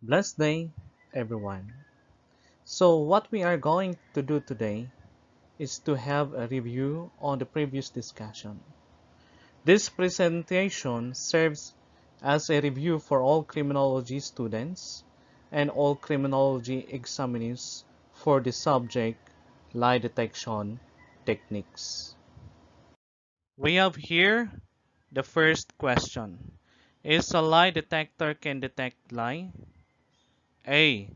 Blessed day, everyone. So, what we are going to do today is to have a review on the previous discussion. This presentation serves as a review for all criminology students and all criminology examinees for the subject lie detection techniques. We have here the first question. Is a lie detector can detect lie? A.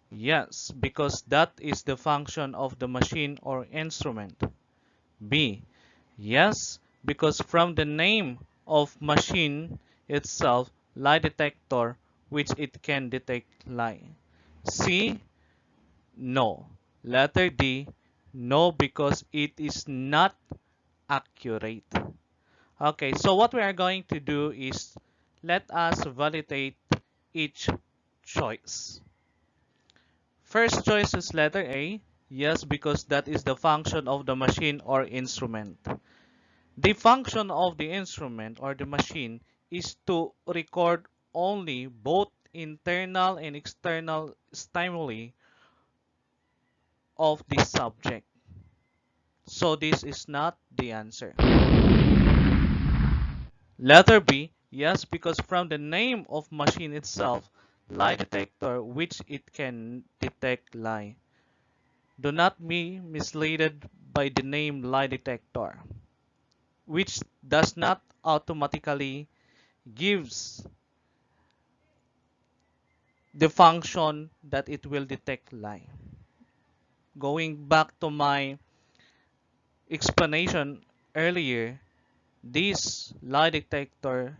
Yes, because that is the function of the machine or instrument. B. Yes, because from the name of machine itself, lie detector, which it can detect lie. C. No. Letter D. No, because it is not accurate. Okay, so what we are going to do is let us validate each choice. First choice is letter A. Yes, because that is the function of the machine or instrument. The function of the instrument or the machine is to record only both internal and external stimuli of the subject. So this is not the answer. Letter B. Yes, because from the name of machine itself, lie detector, which it can detect lie. Do not be misled by the name lie detector, which does not automatically gives the function that it will detect lie. Going back to my explanation earlier, this lie detector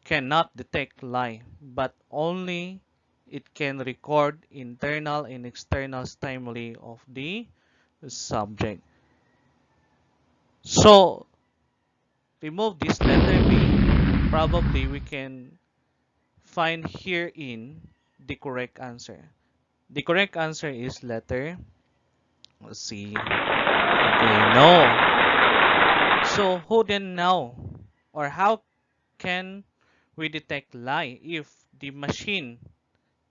cannot detect lie, but only it can record internal and external stimuli of the subject. So remove this letter B, probably we can find herein the correct answer. The correct answer is letter C. Okay, no. So who then know or how can we detect lie if the machine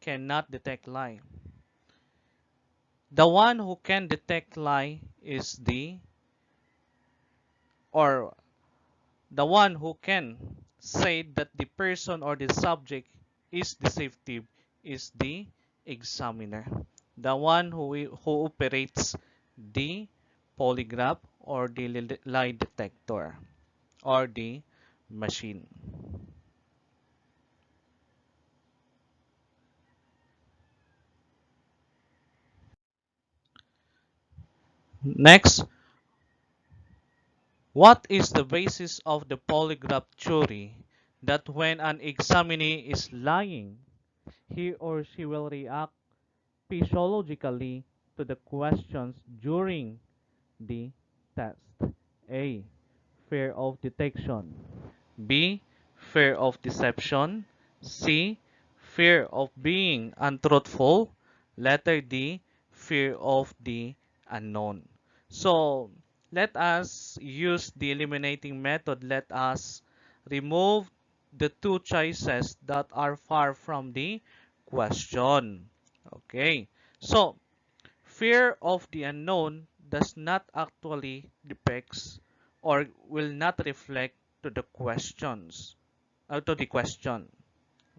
cannot detect lie? The one who can detect lie is or the one who can say that the person or the subject is deceptive is the examiner. The one who operates the polygraph or the lie detector or the machine. Next, what is the basis of the polygraph theory that when an examinee is lying, he or she will react physiologically to the questions during the test? A. Fear of detection. B. Fear of deception. C. Fear of being untruthful. Letter D. Fear of the unknown. So, let us use the eliminating method. Let us remove the two choices that are far from the question. Okay. So, fear of the unknown does not actually depicts or will not reflect to the questions to the question.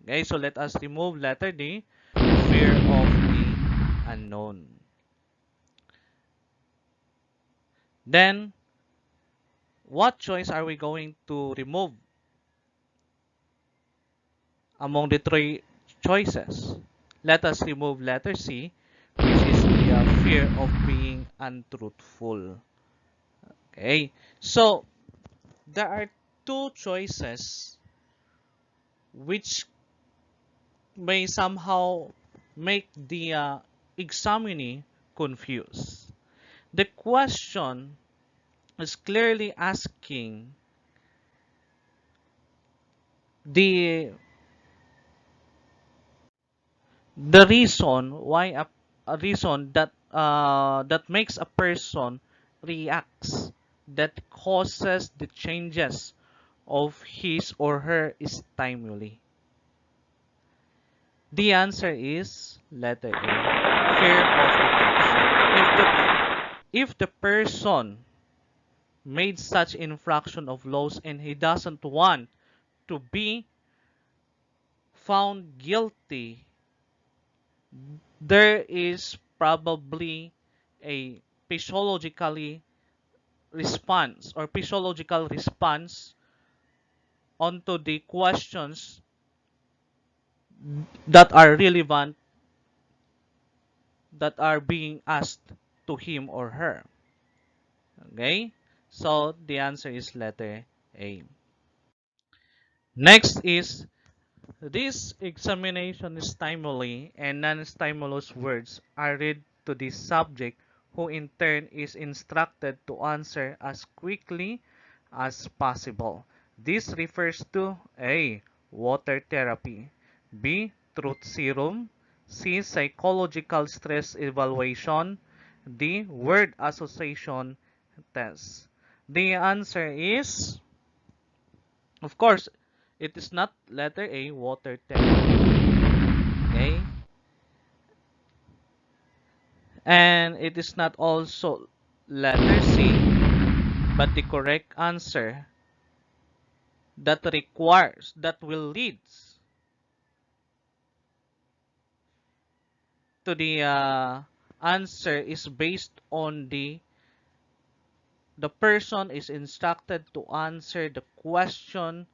Okay, so let us remove letter D, fear of the unknown. Then, what choice are we going to remove among the three choices? Let us remove letter C, which is the fear of being untruthful. Okay, so there are two choices which may somehow make the examinee confused. The question is clearly asking the reason why a reason that makes a person reacts, that causes the changes of his or her stimuli. The answer is letter A, fear of detection. If the person made such infraction of laws and he doesn't want to be found guilty, there is probably a physiologically response or physiological response onto the questions that are relevant that are being asked to him or her. Okay? So the answer is letter A. Next is this examination stimuli and non-stimulus words are read to the subject who in turn is instructed to answer as quickly as possible. This refers to A. Water therapy, B. Truth serum, C. Psychological stress evaluation, D. Word association test. The answer is, of course, it is not letter A, water therapy. Okay? And it is not also letter C, but the correct answer that will lead to the answer is based on the person is instructed to answer the question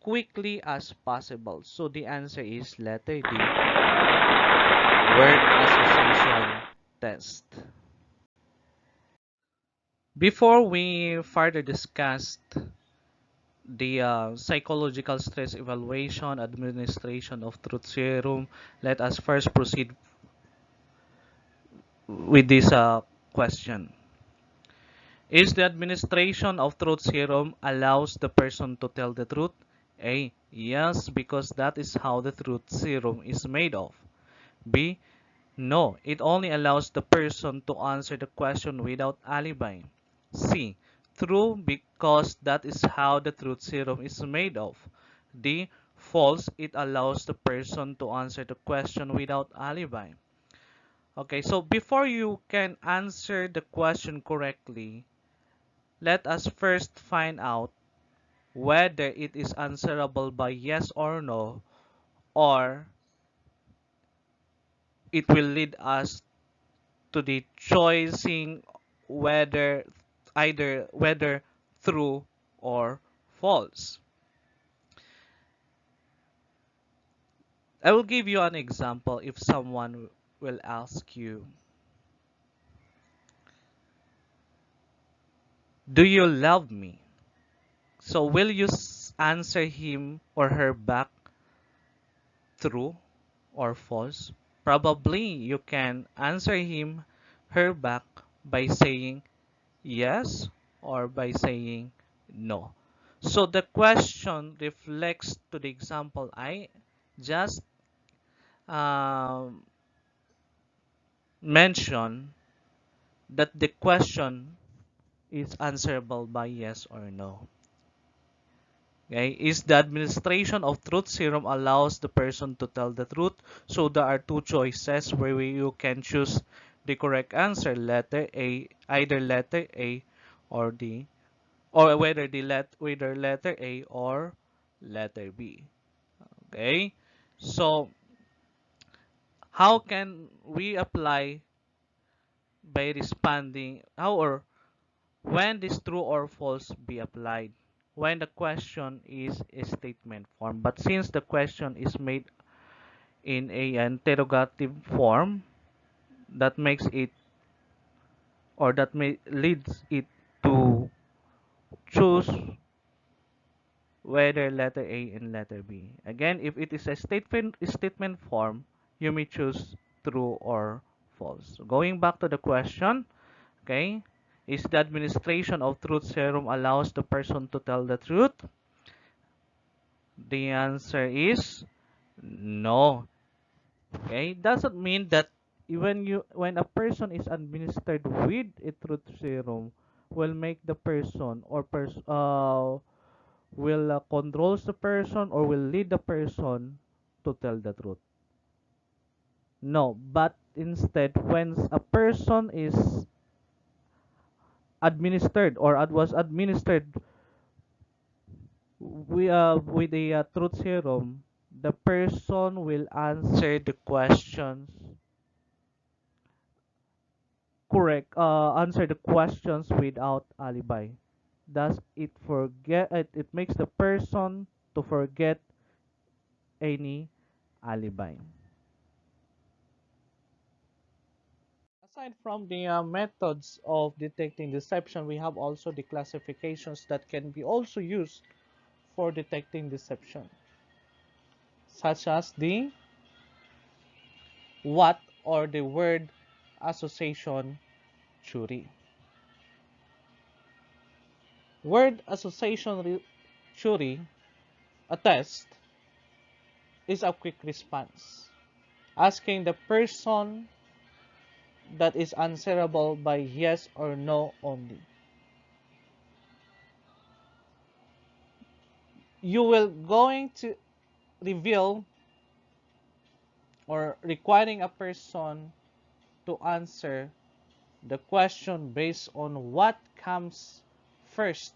quickly as possible. So the answer is letter D, word association test. Before we further discuss the psychological stress evaluation, administration of Truth Serum, let us first proceed with this question. Is the administration of Truth Serum allows the person to tell the truth? A. Yes, because that is how the Truth Serum is made of. B. No, it only allows the person to answer the question without alibi. C. True, because that is how the Truth Serum is made of. D. False, it allows the person to answer the question without alibi. Okay, so before you can answer the question correctly, let us first find out whether it is answerable by yes or no, or it will lead us to the choosing whether whether true or false. I will give you an example if someone will ask you, do you love me? So will you answer him or her back true or false? Probably you can answer him her back by saying yes or by saying no. So the question reflects to the example I just um, mentioned, that the question is answerable by yes or no. Okay, is the administration of Truth Serum allows the person to tell the truth? So there are two choices where you can choose the correct answer, letter A, either letter A or D, or whether letter A or letter B. Okay, so how can we apply by responding how or when this true or false be applied? When the question is a statement form, but since the question is made in a interrogative form, that makes it or that may leads it to choose whether letter A and letter B. Again, if it is a statement form, you may choose true or false. So going back to the question, okay, is the administration of Truth Serum allows the person to tell the truth? The answer is no. Okay, doesn't mean that when a person is administered with a Truth Serum will make the person or will controls the person or will lead the person to tell the truth. No, but instead, when a person is administered or was administered with the truth serum, the person will answer the questions correct. Answer the questions without alibi. Thus, it makes the person to forget any alibi. Aside from the methods of detecting deception, we have also the classifications that can be also used for detecting deception, such as the what or the word association theory. Word association theory, a test, is a quick response, asking the person that is answerable by yes or no only. You will going to reveal or requiring a person to answer the question based on what comes first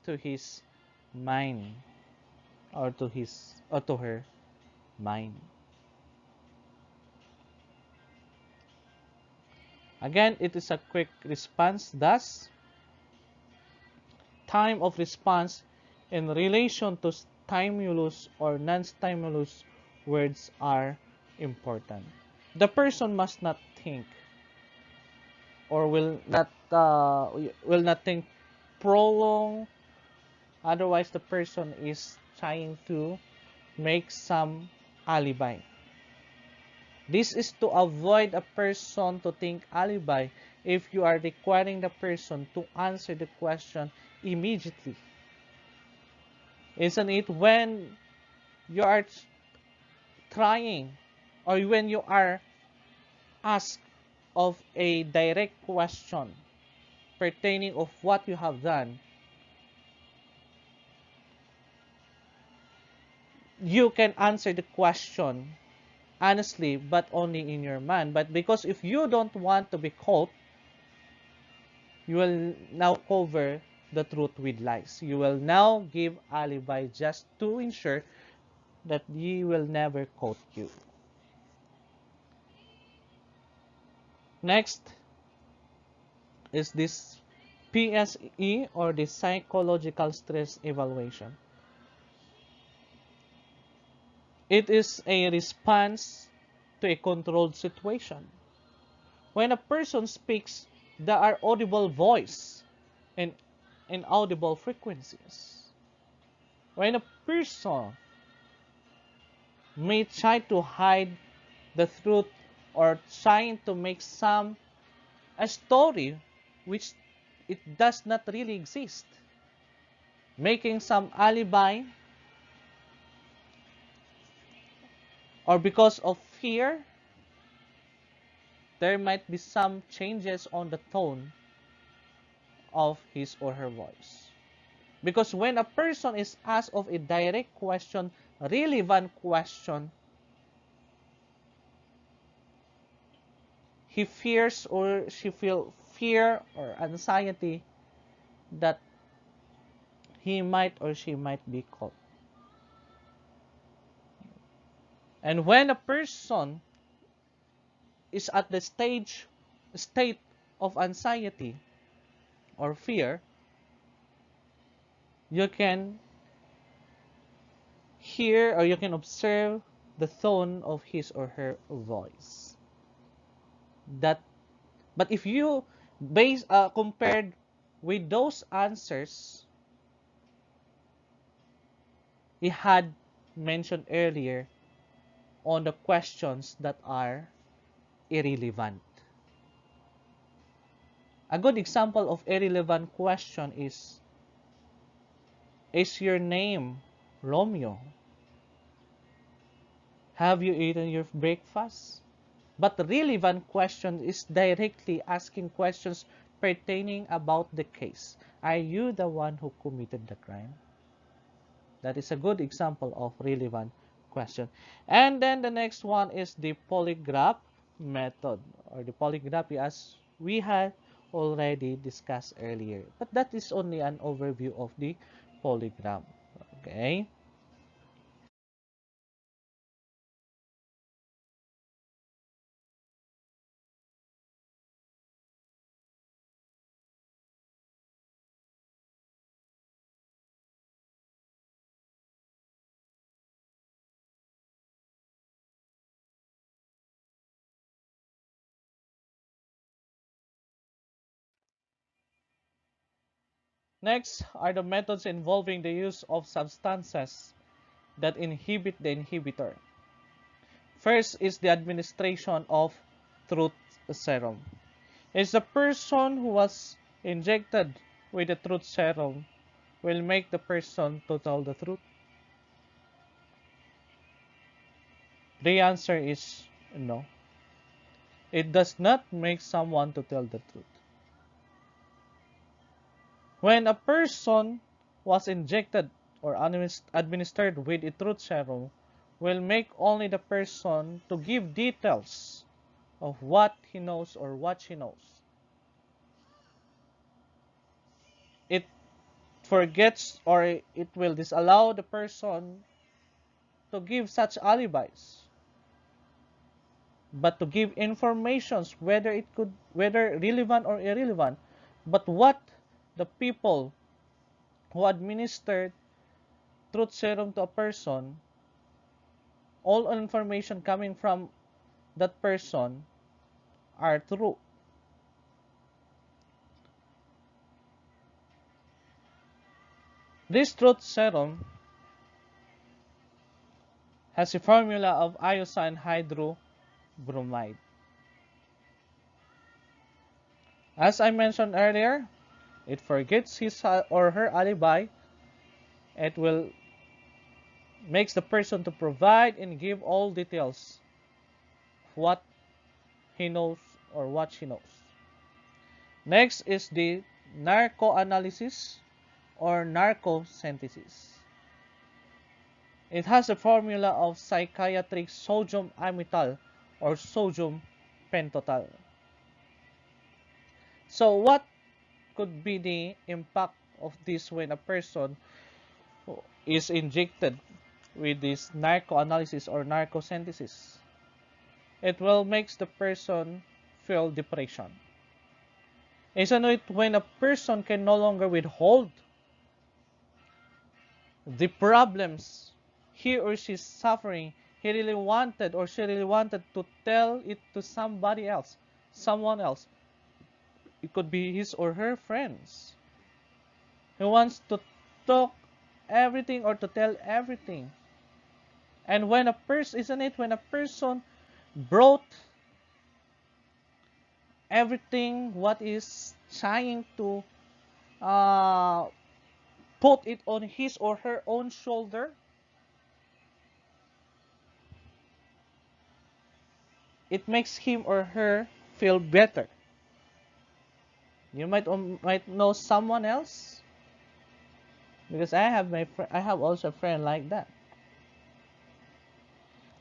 to his mind or to his or to her mind. Again, it is a quick response, thus time of response in relation to stimulus or non-stimulus words are important. The person must not think or will not think prolong. Otherwise, the person is trying to make some alibi. This is to avoid a person to think alibi if you are requiring the person to answer the question immediately. Isn't it when you are trying or when you are asked of a direct question pertaining of what you have done, you can answer the question honestly, but only in your mind. But because if you don't want to be caught, you will now cover the truth with lies. You will now give alibi just to ensure that he will never quote you. Next is this PSE or the psychological stress evaluation. It is a response to a controlled situation. When a person speaks, there are audible voice and inaudible frequencies. When a person may try to hide the truth or trying to make some a story which it does not really exist, making some alibi or because of fear, there might be some changes on the tone of his or her voice. Because when a person is asked of a direct question, relevant question, he fears or she feel fear or anxiety that he might or she might be caught. And when a person is at the state of anxiety or fear, you can hear or you can observe the tone of his or her voice. That, but if you compared with those answers he had mentioned earlier on the questions that are irrelevant. A good example of irrelevant question is your name Romeo? Have you eaten your breakfast? But the relevant question is directly asking questions pertaining about the case. Are you the one who committed the crime? That is a good example of relevant question. And then the next one is the polygraph method, or the polygraphy as we had already discussed earlier. But that is only an overview of the polygraph. Okay. Next are the methods involving the use of substances that inhibit the inhibitor. First is the administration of truth serum. It's the person who was injected with the truth serum will make the person to tell the truth. The answer is no. It does not make someone to tell the truth. When a person was injected or administered with a truth serum, will make only the person to give details of what he knows or what she knows. It forgets or it will disallow the person to give such alibis, but to give informations whether relevant or irrelevant, but what the people who administered truth serum to a person, all information coming from that person are true. This truth serum has a formula of iosine hydrobromide. As I mentioned earlier, it forgets his or her alibi. It will makes the person to provide and give all details of what he knows or what she knows. Next is the narcoanalysis or narcosynthesis. It has a formula of psychiatric sodium amytal or sodium pentothal. So what could be the impact of this when a person is injected with this narcoanalysis or narcosynthesis? It will makes the person feel depression. Isn't it when a person can no longer withhold the problems he or she is suffering, he really wanted or she really wanted to tell it to somebody else, someone else. It could be his or her friends. He wants to talk everything or to tell everything. And when a person, isn't it, when a person brought everything what is trying to uh, put it on his or her own shoulder, it makes him or her feel better. You might know someone else because I have also a friend like that.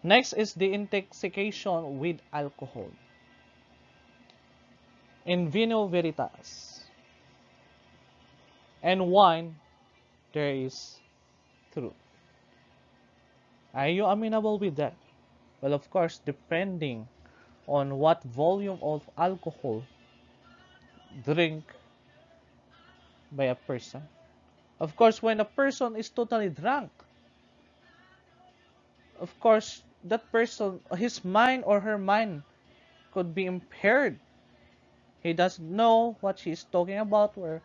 Next is the intoxication with alcohol. In vino veritas and wine there is truth. Are you amenable with that? Well, of course, depending on what volume of alcohol drink by a person. Of course, when a person is totally drunk, of course, that person, his mind or her mind could be impaired. He doesn't know what she is talking about or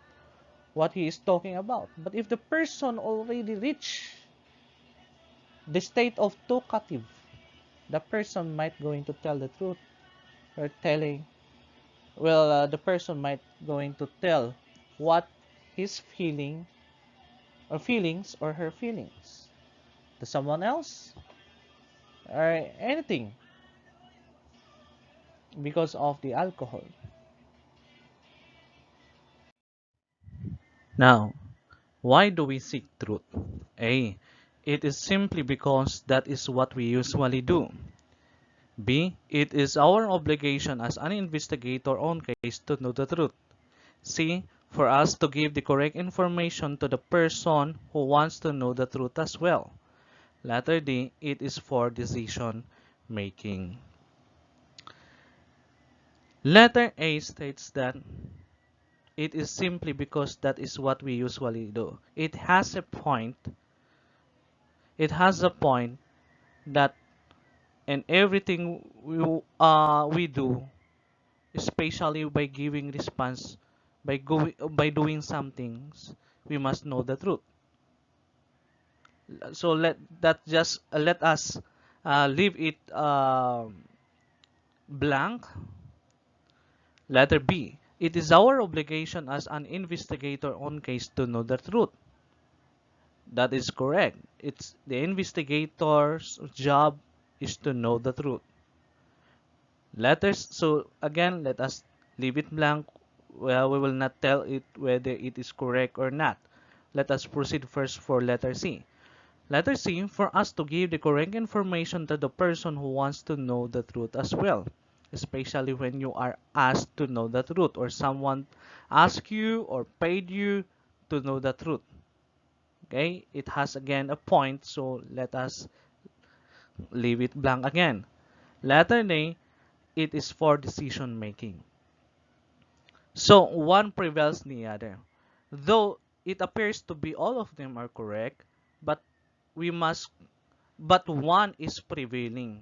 what he is talking about. But if the person already reached the state of talkative, the person might going to tell the truth or telling, the person might going to tell what his feelings or her feelings to someone else or anything because of the alcohol. Now, why do we seek truth? A. It is simply because that is what we usually do. B. It is our obligation as an investigator on case to know the truth. C. For us to give the correct information to the person who wants to know the truth as well. Letter D. It is for decision making. Letter A states that it is simply because that is what we usually do. It has a point. It has a point that in everything we do, especially by giving response, by doing some things, we must know the truth. So let us leave it blank. Letter B. It is our obligation as an investigator on case to know the truth. That is correct. It's the investigator's job is to know the truth. Letters. So again, let us leave it blank. Well, we will not tell it whether it is correct or not. Let us proceed first for letter C. Letter C, for us to give the correct information to the person who wants to know the truth as well, especially when you are asked to know the truth or someone asked you or paid you to know the truth. Okay, it has again a point, so let us leave it blank again. Letter A, it is for decision making. So one prevails the other. Though it appears to be all of them are correct, but we must but one is prevailing,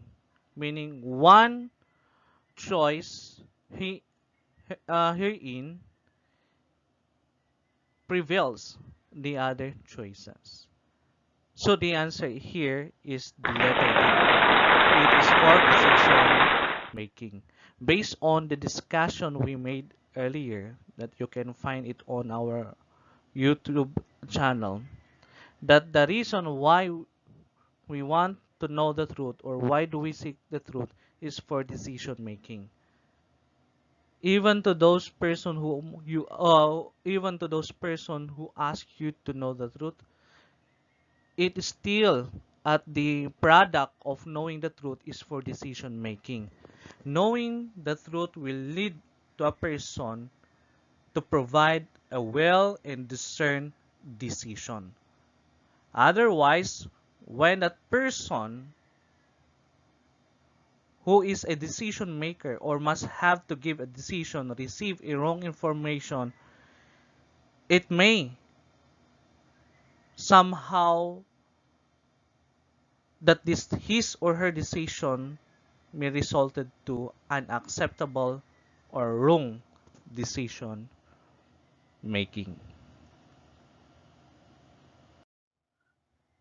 meaning one choice herein prevails the other choices. So the answer here is the letter D. It is for decision making. Based on the discussion we made earlier, that you can find it on our YouTube channel, that the reason why we want to know the truth or why do we seek the truth is for decision making. Even to those person who even to those person who ask you to know the truth, it is still at the product of knowing the truth is for decision making. Knowing the truth will lead to a person to provide a well and discerned decision. Otherwise, when that person who is a decision maker or must have to give a decision receive a wrong information, it may somehow that this his or her decision may resulted to unacceptable or wrong decision making.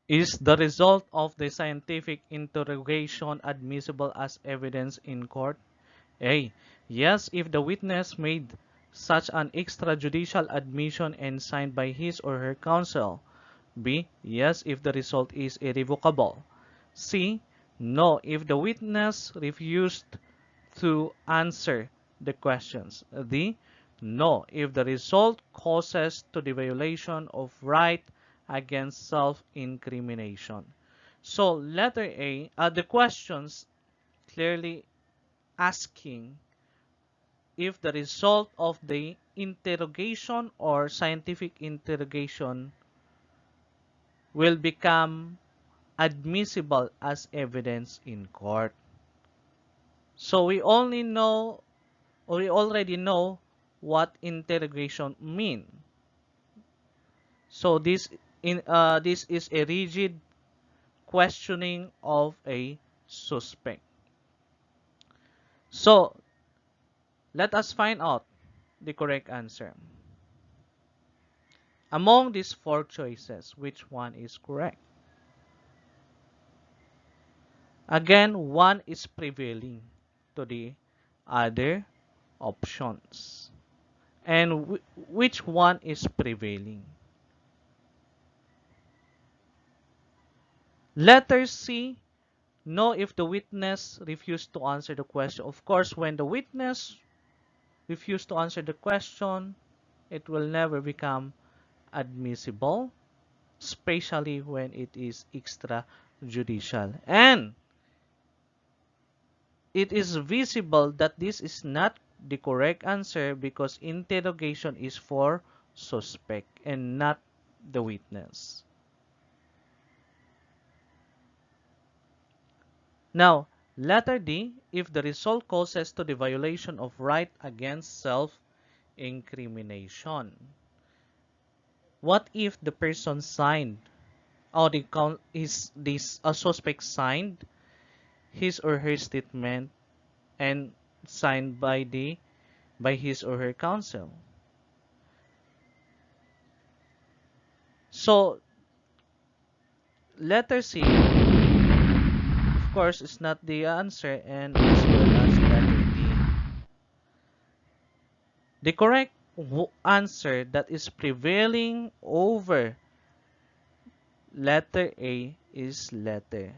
Is the result of the scientific interrogation admissible as evidence in court? A. Yes, if the witness made such an extrajudicial admission and signed by his or her counsel. B. Yes, if the result is irrevocable. C. No, if the witness refused to answer the questions. D. No, if the result causes to the violation of right against self-incrimination. So letter A, the questions clearly asking if the result of the interrogation or scientific interrogation will become admissible as evidence in court. So we already know what interrogation mean. So this is a rigid questioning of a suspect. So let us find out the correct answer. Among these four choices, which one is correct? Again, one is prevailing to the other options. And which one is prevailing? Letter C, no if the witness refused to answer the question. Of course, when the witness refused to answer the question, it will never become admissible. especially when it is extrajudicial. And it is visible that this is not the correct answer because interrogation is for suspect and not the witness. Now, letter D, if the result causes to the violation of right against self-incrimination. What if the person signed, or this a suspect signed his or her statement and signed by his or her counsel? So letter C, of course, is not the answer, and as well as letter D. The correct answer that is prevailing over letter A is letter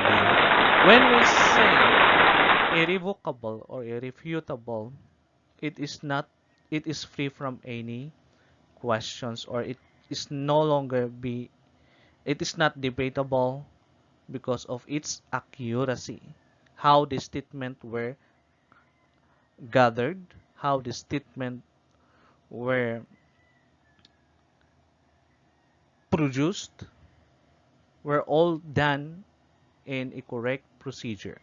B. When we say irrevocable or irrefutable, it is not it is free from any questions, or it is no longer be it is not debatable because of its accuracy, how the statement were gathered, how the statement were produced, were all done in a correct procedure.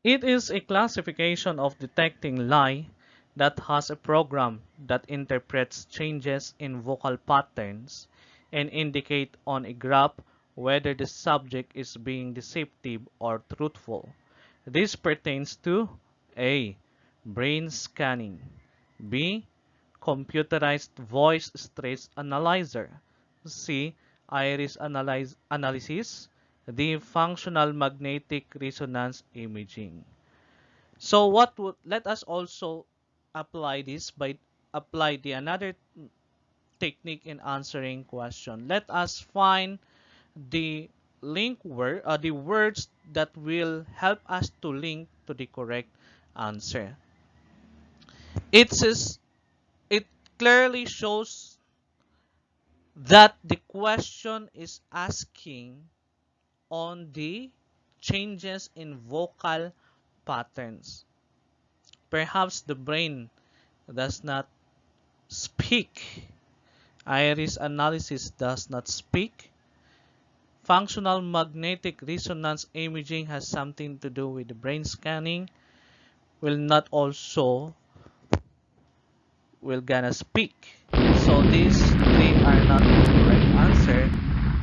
It is a classification of detecting lie that has a program that interprets changes in vocal patterns and indicate on a graph whether the subject is being deceptive or truthful. This pertains to A. Brain scanning, B. Computerized voice stress analyzer, C. Iris analysis, D. Functional magnetic resonance imaging. So what would let us also apply this by apply the another technique in answering question. Let us find the the words that will help us to link to the correct answer. It says it clearly shows that the question is asking on the changes in vocal patterns. Perhaps the brain does not speak. Iris analysis does not speak. Functional magnetic resonance imaging has something to do with the brain scanning. Will not also will gonna speak. So these three are not the correct answer.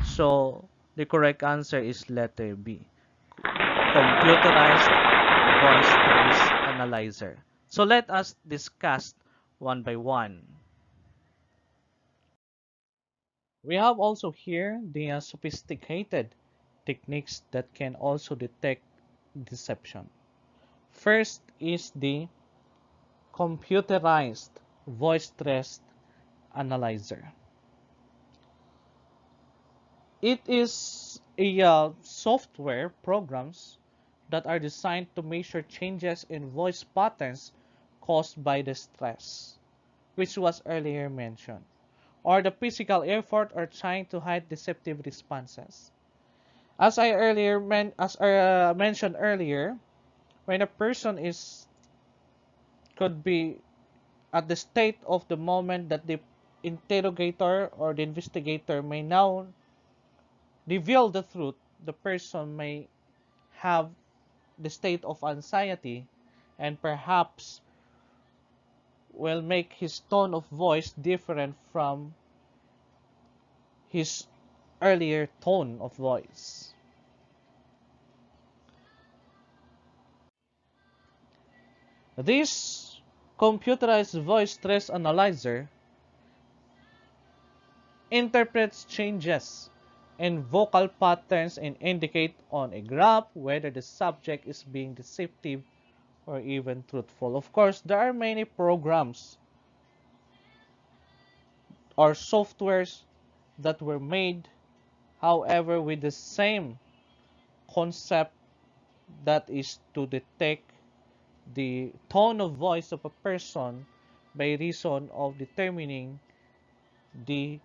So the correct answer is letter B. Computerized voice trace analyzer. So let us discuss one by one. We have also here the sophisticated techniques that can also detect deception. First is the computerized voice trace analyzer. It is a software programs that are designed to measure changes in voice patterns caused by the stress, which was earlier mentioned, or the physical effort or trying to hide deceptive responses. As I mentioned earlier, when a person is could be at the state of the moment that the interrogator or the investigator may now reveal the truth, the person may have the state of anxiety and perhaps will make his tone of voice different from his earlier tone of voice. This computerized voice trace analyzer interprets changes in vocal patterns and indicate on a graph whether the subject is being deceptive or even truthful. Of course, there are many programs or softwares that were made, however, with the same concept, that is to detect the tone of voice of a person by reason of determining the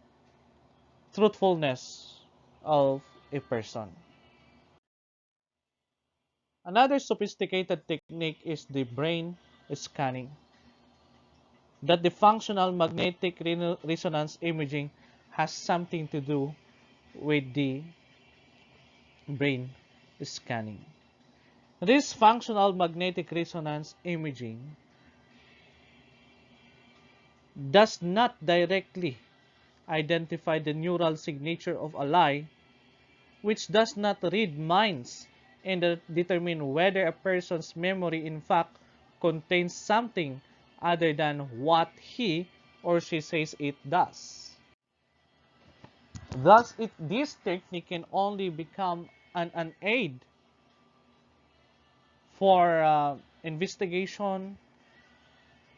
truthfulness of a person. Another sophisticated technique is the brain scanning, that the functional magnetic resonance imaging has something to do with the brain scanning. This functional magnetic resonance imaging does not directly identify the neural signature of a lie, which does not read minds and determine whether a person's memory in fact contains something other than what he or she says it does. Thus, this technique can only become an aid for investigation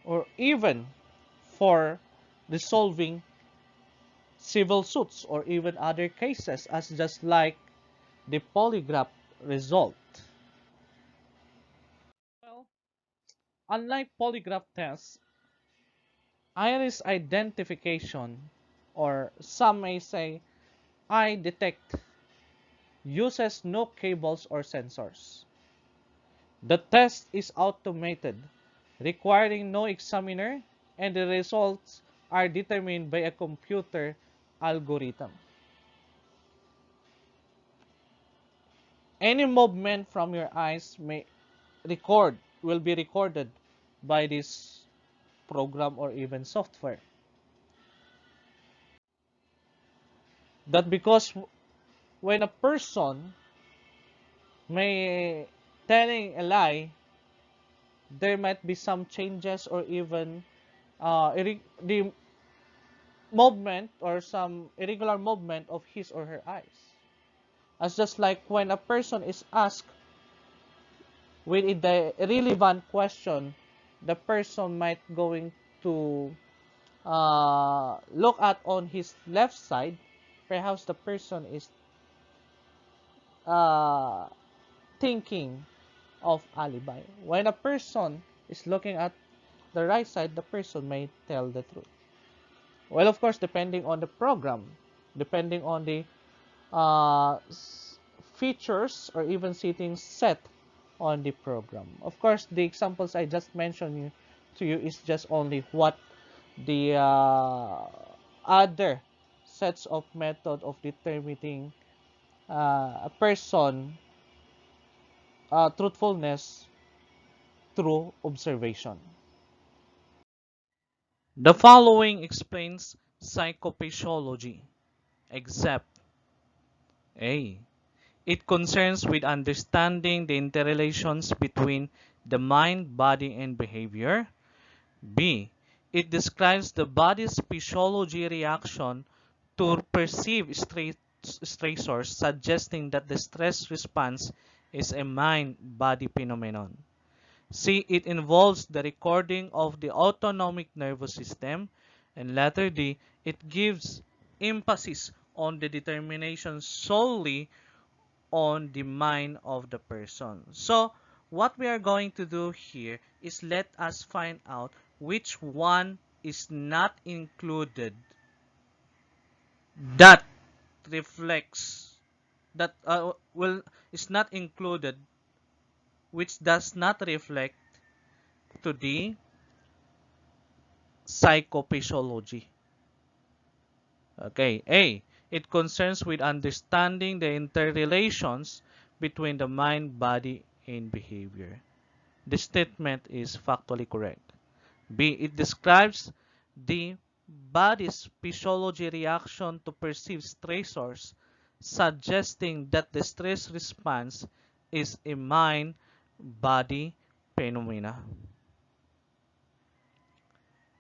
or even for resolving civil suits or even other cases, as just like the polygraph result. Well, unlike polygraph tests, iris identification, or some may say eye detect, uses no cables or sensors. The test is automated, requiring no examiner, and the results are determined by a computer algorithm. Any movement from your eyes will be recorded by this program or even software. That because when a person may telling a lie, there might be some changes or even the movement or some irregular movement of his or her eyes. As just like when a person is asked with the relevant question, the person might going to look at on his left side, perhaps the person is uh, thinking of alibi. When a person is looking at the right side, the person may tell the truth. Well, of course, depending on the program, depending on the uh, features or even settings set on the program. Of course, the examples I just mentioned to you is just only what the other sets of method of determining a person truthfulness through observation. The following explains psychophysiology, except A. It concerns with understanding the interrelations between the mind, body, and behavior. B. It describes the body's physiology reaction to perceive stressors, suggesting that the stress response is a mind-body phenomenon. C. It involves the recording of the autonomic nervous system. And letter D. It gives emphasis on the determination solely on the mind of the person. So, what we are going to do here is let us find out which one is not included that reflects that will is not included, which does not reflect to the psychophysiology. Okay, A. It concerns with understanding the interrelations between the mind, body, and behavior. The statement is factually correct. B. It describes the body's physiology reaction to perceived stressors, suggesting that the stress response is a mind-body phenomena.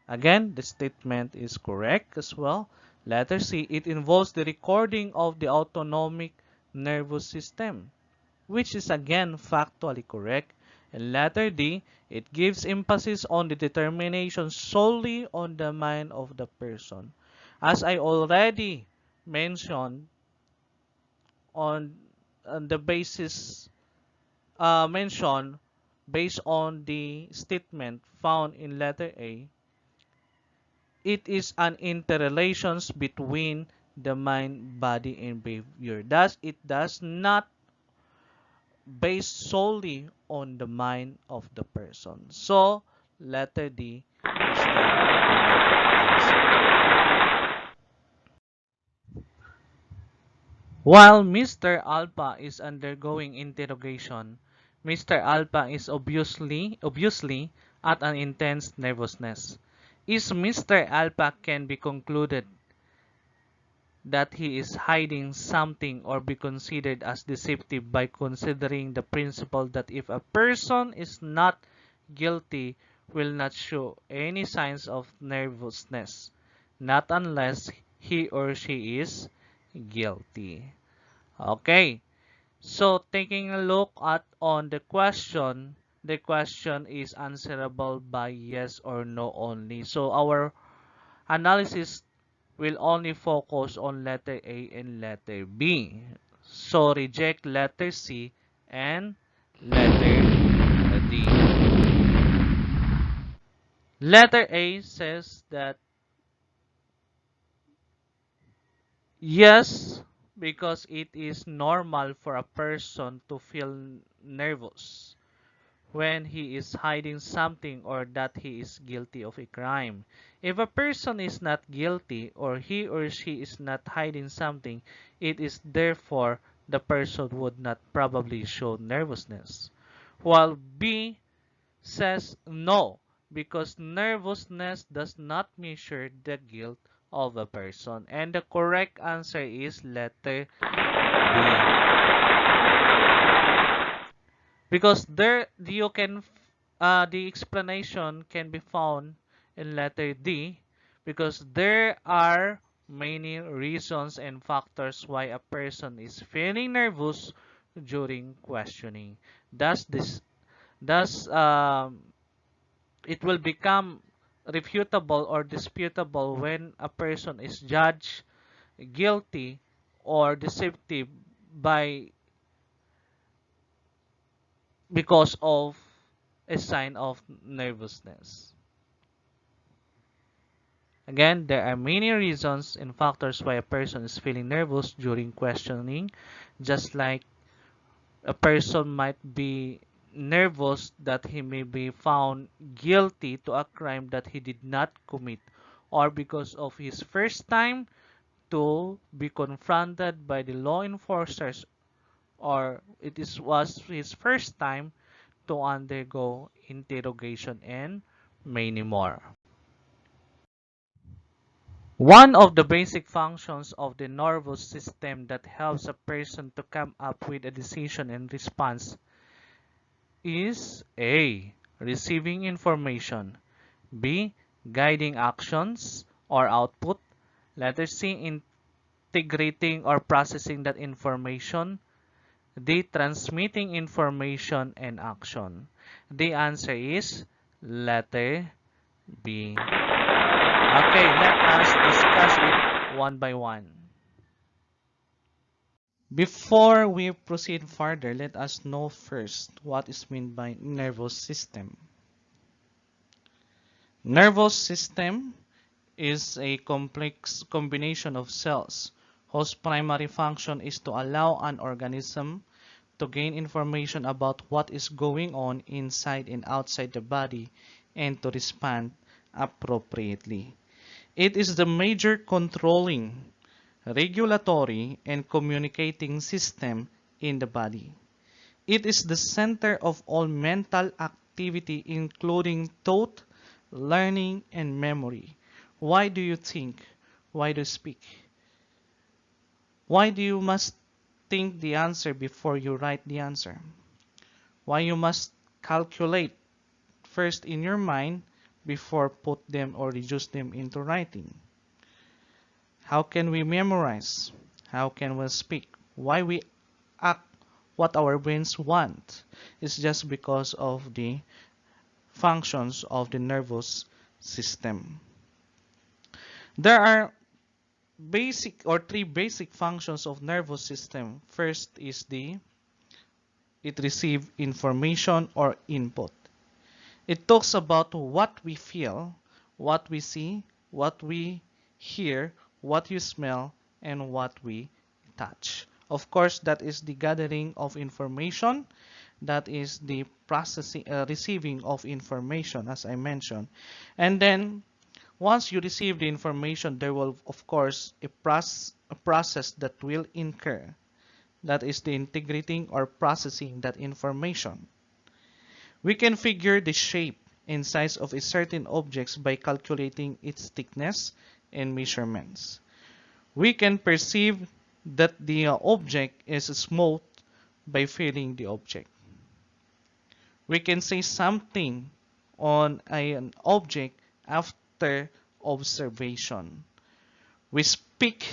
Again, the statement is correct as well. Letter C. It involves the recording of the autonomic nervous system, which is again factually correct. And letter D, it gives emphasis on the determination solely on the mind of the person. As I already mentioned on the basis mentioned based on the statement found in letter A, it is an interrelations between the mind, body, and behavior. Thus, it does not based solely on the mind of the person. So, letter D is the correct answer. While Mr. Alpha is undergoing interrogation, Mr. Alpha is obviously at an intense nervousness. Is Mr. Alpha can be concluded that he is hiding something or be considered as deceptive by considering the principle that if a person is not guilty will not show any signs of nervousness, not unless he or she is guilty. Okay, so taking a look at on the question is answerable by yes or no only. So our analysis will only focus on letter A and letter B. So reject letter C and letter D. Letter A says that yes, because it is normal for a person to feel nervous when he is hiding something or that he is guilty of a crime. If a person is not guilty or he or she is not hiding something, it is therefore the person would not probably show nervousness. While B says no, because nervousness does not measure the guilt of a person. And the correct answer is letter B. Because there you can the explanation can be found in letter D, because there are many reasons and factors why a person is feeling nervous during questioning. Thus it will become refutable or disputable when a person is judged guilty or deceptive by because of a sign of nervousness. Again, there are many reasons and factors why a person is feeling nervous during questioning, just like a person might be nervous that he may be found guilty to a crime that he did not commit, or because of his first time to be confronted by the law enforcers, or was his first time to undergo interrogation and many more. One of the basic functions of the nervous system that helps a person to come up with a decision and response is A. Receiving information, B. Guiding actions or output, letter C. Integrating or processing that information, D. Transmitting information and action. The answer is letter B. Okay, let us discuss it one by one. Before we proceed further, let us know first what is meant by nervous system. Nervous system is a complex combination of cells whose primary function is to allow an organism to gain information about what is going on inside and outside the body and to respond appropriately. It is the major controlling, regulatory, and communicating system in the body. It is the center of all mental activity, including thought, learning, and memory. Why do you think? Why do you speak? Why do you must think the answer before you write the answer? Why you must calculate first in your mind before put them or reduce them into writing? How can we memorize? How can we speak? Why we act what our brains want? It's just because of the functions of the nervous system. There are basic or three basic functions of nervous system. First is the it receives information or input. It talks about what we feel, what we see, what we hear, what you smell, and what we touch. Of course, that is the gathering of information. That is the processing, receiving of information, as I mentioned. And then, once you receive the information, there will, of course, a process that will incur. That is the integrating or processing that information. We can figure the shape and size of a certain object by calculating its thickness and measurements. We can perceive that the object is smooth by feeling the object. We can say something on an object after observation. We speak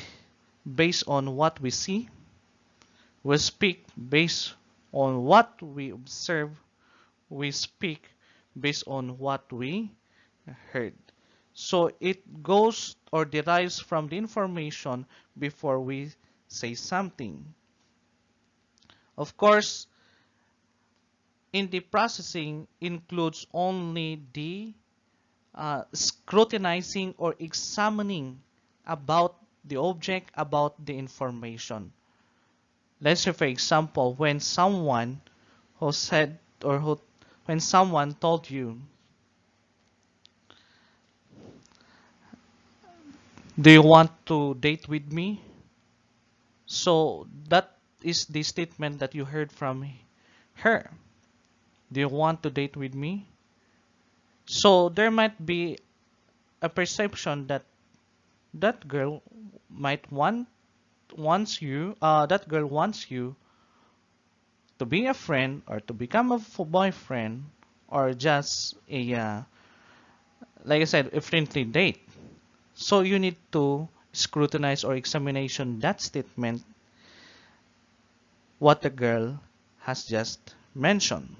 based on what we see. We speak based on what we observe. We speak based on what we heard. So it goes or derives from the information before we say something. Of course, in the processing includes only the scrutinizing or examining about the object, about the information. Let's say, for example, when someone who said or who when someone told you, do you want to date with me? So that is the statement that you heard from her. Do you want to date with me? So there might be a perception that that girl might wants you that girl wants you to be a friend or to become a boyfriend or just a like I said, a friendly date. So you need to scrutinize or examination that statement what the girl has just mentioned.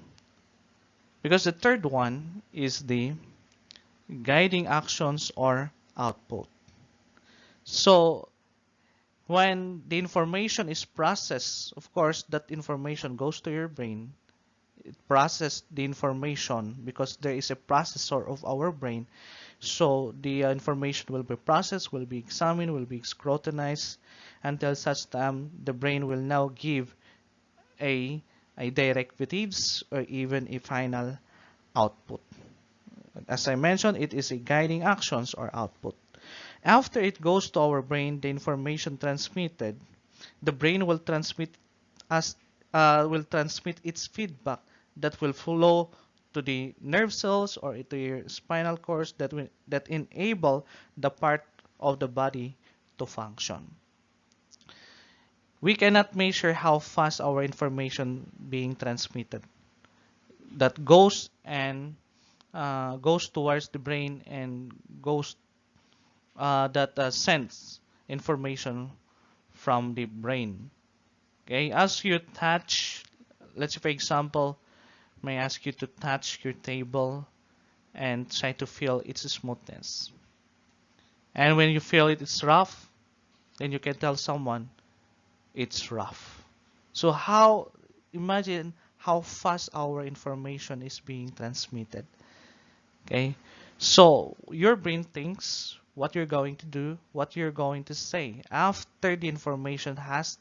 Because the third one is the guiding actions or output. So when the information is processed, of course, that information goes to your brain. It processes the information because there is a processor of our brain. So the information will be processed, will be examined, will be scrutinized until such time the brain will now give a, a directives or even a final output. As I mentioned, it is a guiding actions or output. After it goes to our brain, the information transmitted, the brain as will transmit its feedback that will flow to the nerve cells or to your spinal cords that enable the part of the body to function. We cannot measure how fast our information being transmitted. That goes towards the brain and goes that sends information from the brain. Okay, as you touch, let's say for example, may I ask you to touch your table and try to feel its smoothness. And when you feel it's rough, then you can tell someone it's rough. So imagine how fast our information is being transmitted. Okay, so your brain thinks what you're going to do, what you're going to say after the information has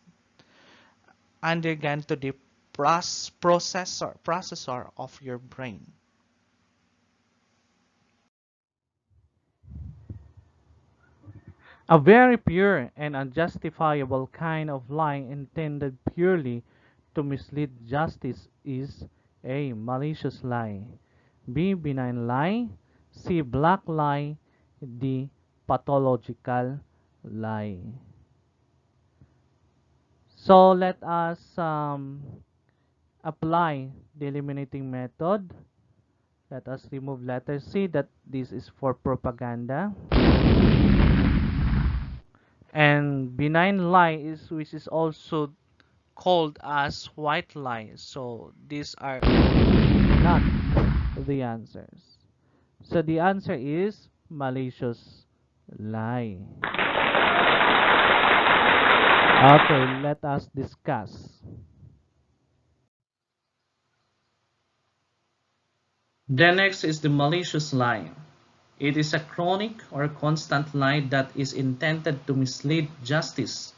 undergone to the processor of your brain. A very pure and unjustifiable kind of lie intended purely to mislead justice is A. Malicious lie. B. Benign lie. C. Black lie. D. Pathological lie. So let us apply the eliminating method. Let us remove letter C, that this is for propaganda. And benign lie is which is also called as white lie. So these are not the answers. So the answer is malicious lie. Okay, let us discuss. Then next is the malicious lie. It is a chronic or constant lie that is intended to mislead justice.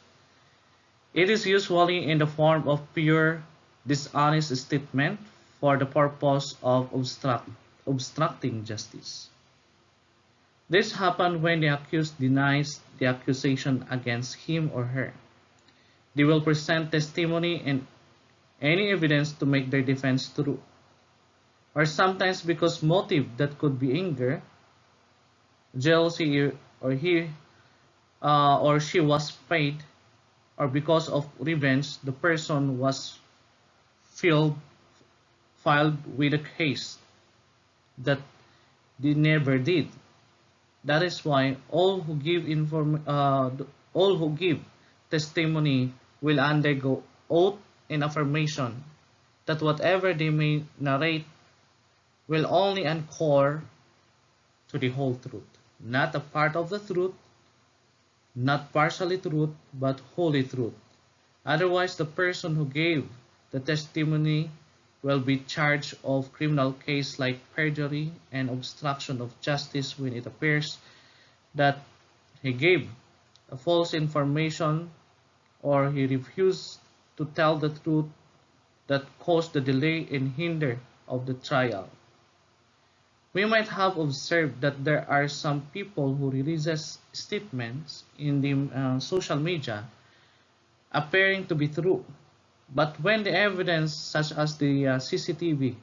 It is usually in the form of pure, dishonest statement for the purpose of obstructing justice. This happens when the accused denies the accusation against him or her. They will present testimony and any evidence to make their defense true, or sometimes because motive that could be anger, jealousy, or he or she was paid, or because of revenge, the person was filled, filed with a case that they never did. That is why all who give testimony will undergo oath and affirmation that whatever they may narrate will only anchor to the whole truth, not a part of the truth, not partially truth, but wholly truth. Otherwise, the person who gave the testimony will be charged of criminal case like perjury and obstruction of justice when it appears that he gave a false information or he refused to tell the truth that caused the delay and hinder of the trial. We might have observed that there are some people who releases statements in the social media appearing to be true, but when the evidence such as the CCTV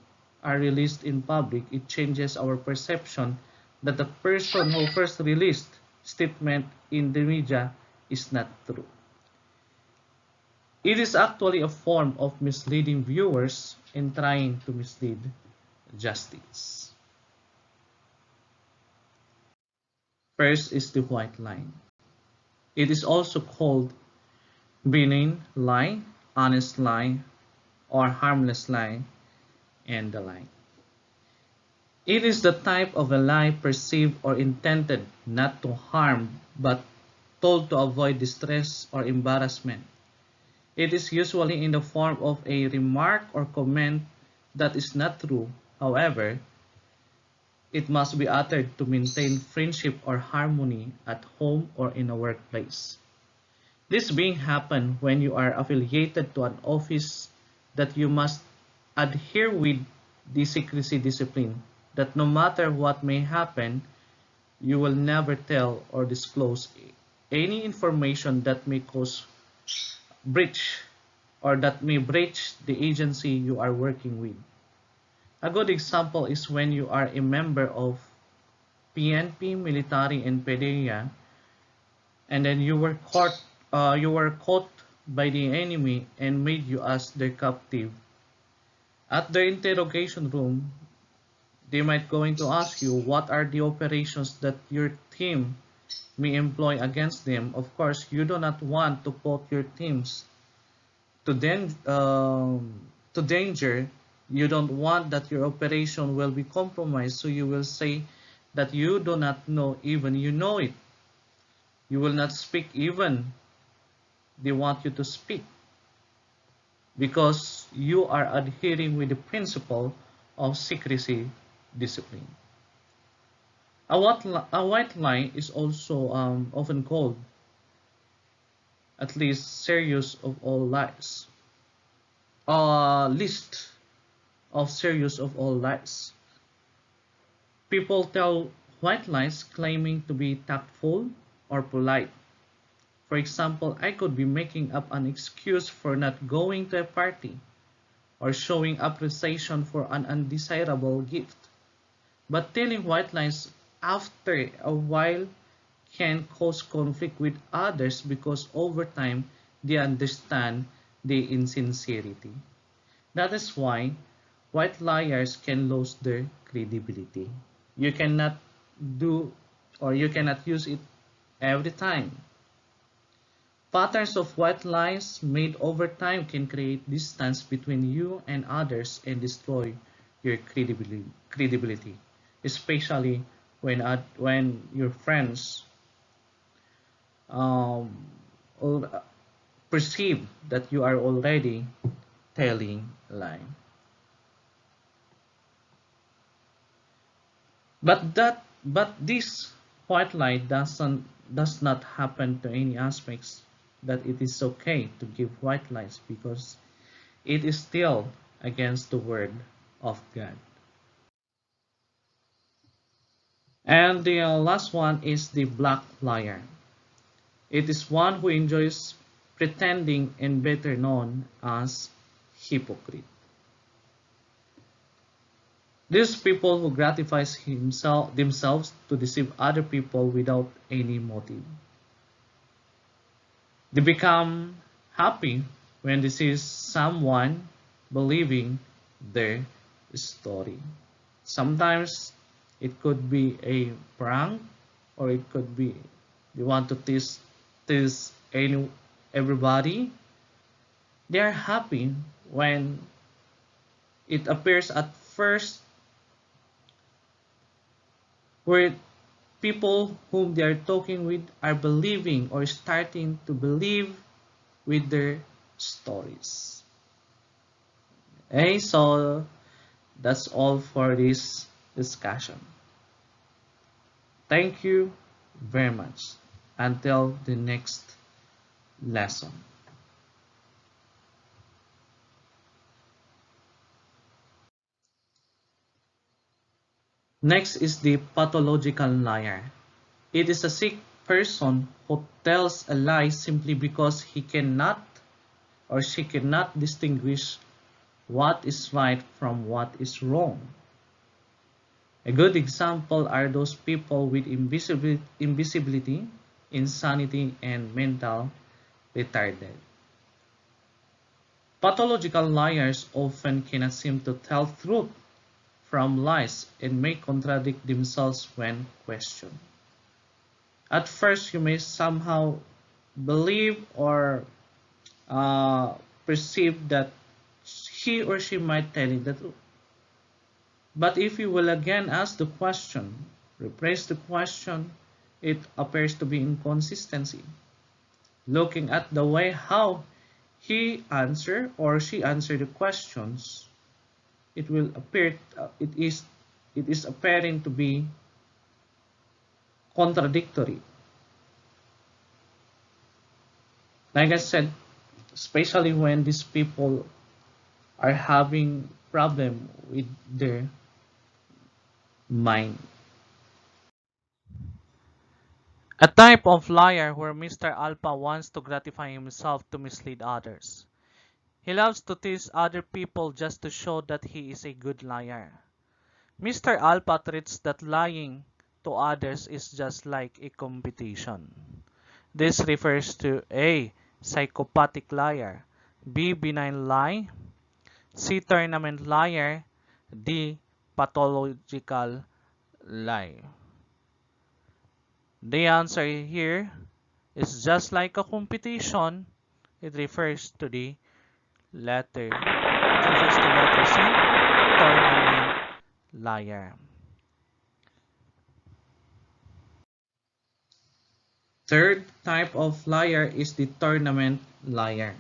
are released in public, it changes our perception that the person who first released statement in the media is not true. It is actually a form of misleading viewers and trying to mislead justice. First is the white lie. It is also called benign lie, honest lie, or harmless lie, and the like. It is the type of a lie perceived or intended not to harm but told to avoid distress or embarrassment. It is usually in the form of a remark or comment that is not true. However, it must be uttered to maintain friendship or harmony at home or in a workplace. This being happen when you are affiliated to an office that you must adhere with the secrecy discipline, that no matter what may happen, you will never tell or disclose any information that may cause breach or that may breach the agency you are working with. A good example is when you are a member of PNP, military, and PDEA, and then you were caught by the enemy and made you as their captive. At the interrogation room, they might going to ask you what are the operations that your team may employ against them. Of course, you do not want to put your teams to, to danger. You don't want that your operation will be compromised, so you will say that you do not know even you know it. You will not speak even they want you to speak because you are adhering with the principle of secrecy discipline. A white lie is also often called at least serious of all lies. A list of serious of all lies. People tell white lies claiming to be tactful or polite. For example, I could be making up an excuse for not going to a party or showing appreciation for an undesirable gift. But telling white lies after a while can cause conflict with others because over time they understand the insincerity. That is why white liars can lose their credibility. You cannot do or you cannot use it every time. Patterns of white lies made over time can create distance between you and others and destroy your credibility, especially when your friends um, perceive that you are already telling a lie. But this white lie does not happen to any aspects that it is okay to give white lies, because it is still against the word of God. And the last one is the black liar. It is one who enjoys pretending and better known as hypocrite. These people who gratifies themselves to deceive other people without any motive. They become happy when they see someone believing their story. Sometimes it could be a prank, or it could be they want to tease everybody. They are happy when it appears at first where people whom they are talking with are believing or starting to believe with their stories. Okay, so that's all for this discussion. Thank you very much. Until the next lesson. Next is the pathological liar. It is a sick person who tells a lie simply because he cannot or she cannot distinguish what is right from what is wrong. A good example are those people with invisibility, insanity, and mental retarded. Pathological liars often cannot seem to tell truth from lies and may contradict themselves when questioned. At first, you may somehow believe or uh, perceive that he or she might tell you the truth. But if you will again ask the question, rephrase the question, it appears to be inconsistency. Looking at the way how he answered or she answered the questions, it will appear it is appearing to be contradictory. Like I said, especially when these people are having problem with their mind. A type of liar where Mr. Alpha wants to gratify himself to mislead others. He loves to tease other people just to show that he is a good liar. Mr. Alpha treats that lying to others is just like a competition. This refers to A. Psychopathic liar, B. Benign lie, C. Tournament liar, D. Pathological lie. The answer here is just like a competition. It refers to the letter. It refers to letter C. Tournament liar. Third type of liar is the tournament liar.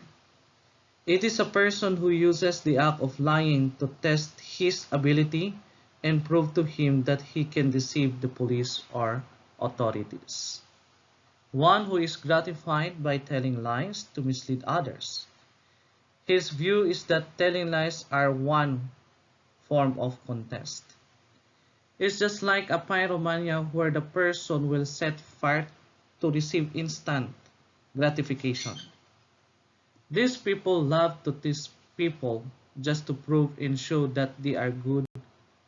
It is a person who uses the act of lying to test his ability and prove to him that he can deceive the police or authorities. One who is gratified by telling lies to mislead others. His view is that telling lies are one form of contest. It's just like a pyromania where the person will set fire to receive instant gratification. These people love to tease people just to prove and show that they are good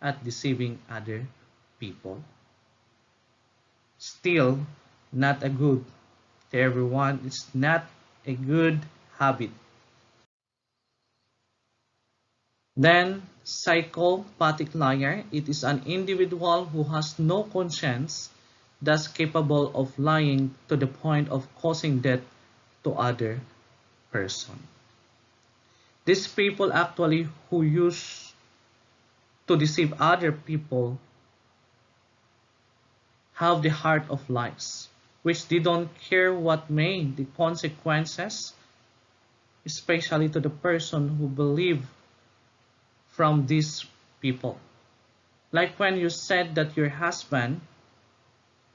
at deceiving other people. Still, not a good to everyone. It's not a good habit. Then, psychopathic liar. It is an individual who has no conscience, thus capable of lying to the point of causing death to other person. These people actually who use to deceive other people have the heart of lies, which they don't care what may the consequences, especially to the person who believe from these people. Like when you said that your husband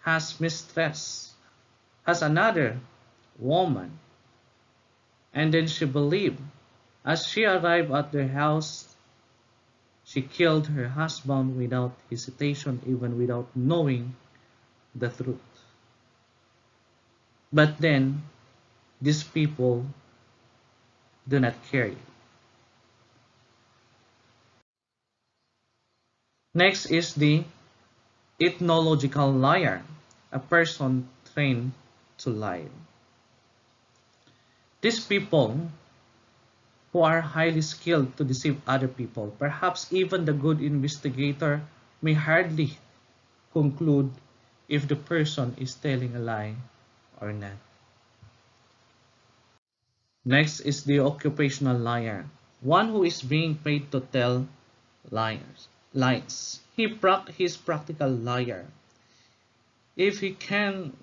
has mistress, has another woman, and then she believed. As she arrived at their house, she killed her husband without hesitation, even without knowing the truth. But then, these people do not care. Next is the ethnological liar, a person trained to lie. These people who are highly skilled to deceive other people, perhaps even the good investigator may hardly conclude if the person is telling a lie or not. Next is the occupational liar, one who is being paid to tell lies. He's practical liar. If he can,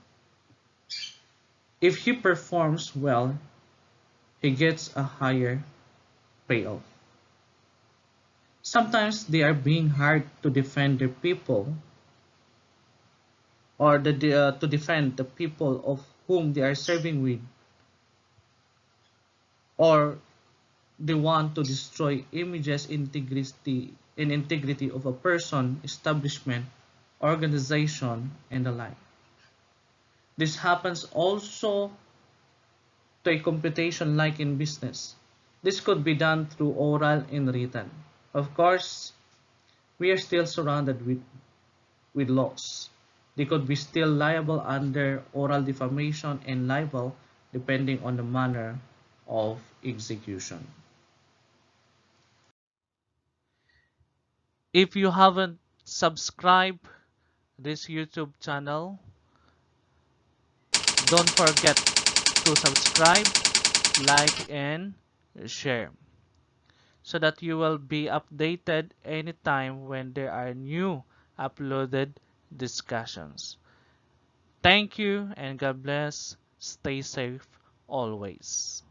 if he performs well, he gets a higher payoff. Sometimes they are being hired to defend their people or to defend the people of whom they are serving with, or they want to destroy images, integrity of a person, establishment, organization, and the like. This happens also to a computation like in business. This could be done through oral and written. Of course, we are still surrounded with laws. They could be still liable under oral defamation and libel depending on the manner of execution. If you haven't subscribed this YouTube channel, don't forget to subscribe, like, and share so that you will be updated anytime when there are new uploaded discussions. Thank you and God bless. Stay safe always.